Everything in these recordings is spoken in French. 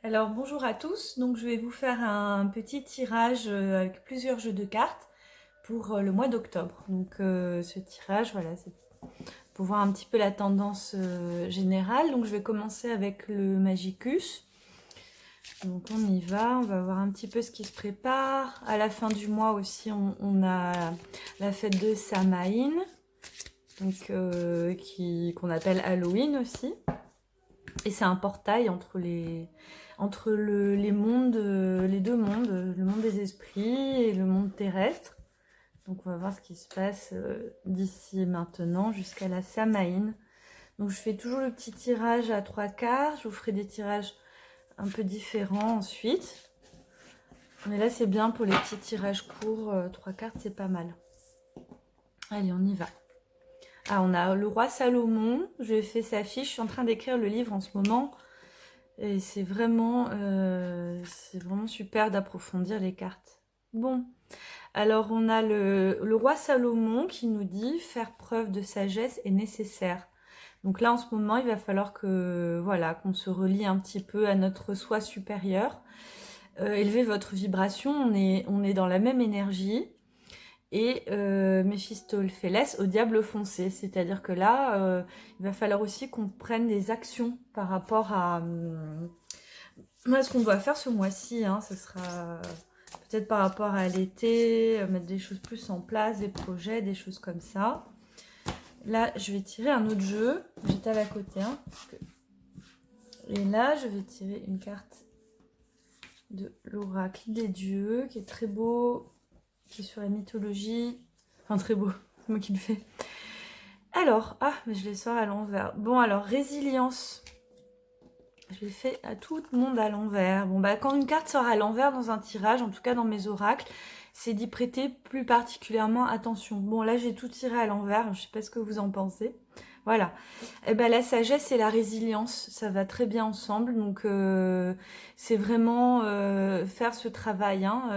Alors bonjour à tous, donc je vais vous faire un petit tirage avec plusieurs jeux de cartes pour le mois d'octobre. Donc ce tirage, voilà, c'est pour voir un petit peu la tendance générale. Donc je vais commencer avec le Magicus. Donc on y va, on va voir un petit peu ce qui se prépare. À la fin du mois aussi, on a la fête de Samhain, donc qu'on appelle Halloween aussi. Et c'est un portail entre les mondes, les deux mondes, le monde des esprits et le monde terrestre. Donc on va voir ce qui se passe d'ici maintenant jusqu'à la Samhain. Donc je fais toujours le petit tirage à 3/4. Je vous ferai des tirages un peu différents ensuite. Mais là c'est bien pour les petits tirages courts. 3/4 c'est pas mal. Allez, on y va. Ah, on a le roi Salomon. Je lui ai fait sa fiche. Je suis en train d'écrire le livre en ce moment. Et c'est vraiment super d'approfondir les cartes. Bon, alors on a le roi Salomon qui nous dit faire preuve de sagesse est nécessaire. Donc là en ce moment il va falloir que voilà qu'on se relie un petit peu à notre soi supérieur, élever votre vibration. On est dans la même énergie. Et Méphistophélès au diable foncé, c'est-à-dire que là il va falloir aussi qu'on prenne des actions par rapport à ce qu'on doit faire ce mois-ci, hein, ce sera peut-être par rapport à l'été, mettre des choses plus en place, des projets, des choses comme ça. Là, je vais tirer un autre jeu. J'étale à côté. Hein, et là, je vais tirer une carte de l'oracle des dieux, qui est très beau, qui est sur la mythologie. Enfin, très beau, c'est moi qui le fais. Alors, mais je les sors à l'envers. Bon, alors, résilience. Je l'ai fait à tout le monde à l'envers. Bon, quand une carte sort à l'envers dans un tirage, en tout cas dans mes oracles, c'est d'y prêter plus particulièrement attention. Bon, là, j'ai tout tiré à l'envers. Je sais pas ce que vous en pensez. Voilà. Et la sagesse et la résilience, ça va très bien ensemble. Donc, c'est vraiment faire ce travail hein,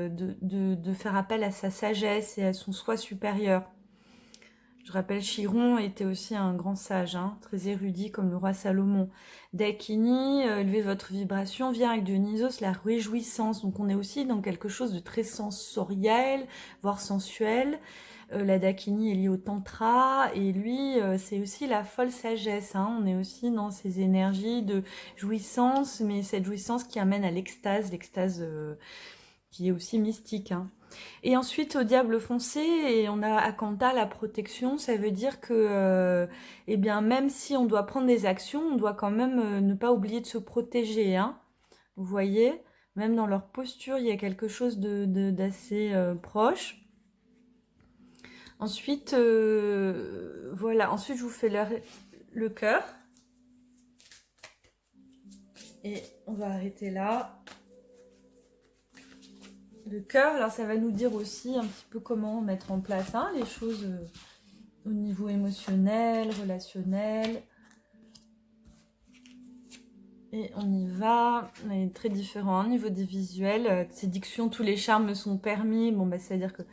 de faire appel à sa sagesse et à son soi supérieur. Je rappelle, Chiron était aussi un grand sage, hein, très érudit comme le roi Salomon. Dakini, élevez votre vibration, vient avec Dionysos, la réjouissance. Donc on est aussi dans quelque chose de très sensoriel, voire sensuel. La Dakini est liée au tantra, et lui, c'est aussi la folle sagesse. Hein. On est aussi dans ces énergies de jouissance, mais cette jouissance qui amène à l'extase, l'extase qui est aussi mystique. Hein. Et ensuite, au diable foncé, et on a Akanta, la protection, ça veut dire que, eh bien, même si on doit prendre des actions, on doit quand même ne pas oublier de se protéger. Hein. Vous voyez, même dans leur posture, il y a quelque chose d'assez proche. Ensuite, voilà. Ensuite, je vous fais le cœur. Et on va arrêter là. Le cœur, alors ça va nous dire aussi un petit peu comment mettre en place hein, les choses au niveau émotionnel, relationnel. Et on y va. On est très différent au niveau des visuels. Séduction, tous les charmes sont permis. Bon, c'est-à-dire que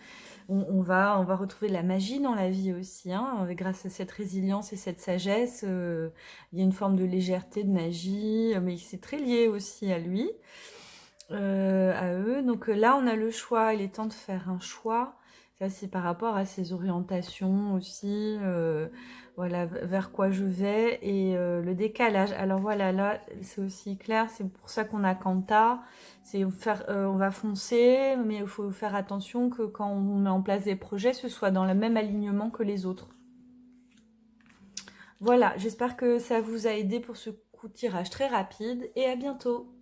on va retrouver la magie dans la vie aussi. Hein, grâce à cette résilience et cette sagesse, il y a une forme de légèreté, de magie, mais c'est très lié aussi à lui. À eux. Donc là, on a le choix. Il est temps de faire un choix. Ça, c'est par rapport à ses orientations aussi. Voilà, vers quoi je vais. Et le décalage. Alors voilà, là, c'est aussi clair. C'est pour ça qu'on a Kanta. On va foncer, mais il faut faire attention que quand on met en place des projets, ce soit dans le même alignement que les autres. Voilà, j'espère que ça vous a aidé pour ce coup de tirage très rapide. Et à bientôt.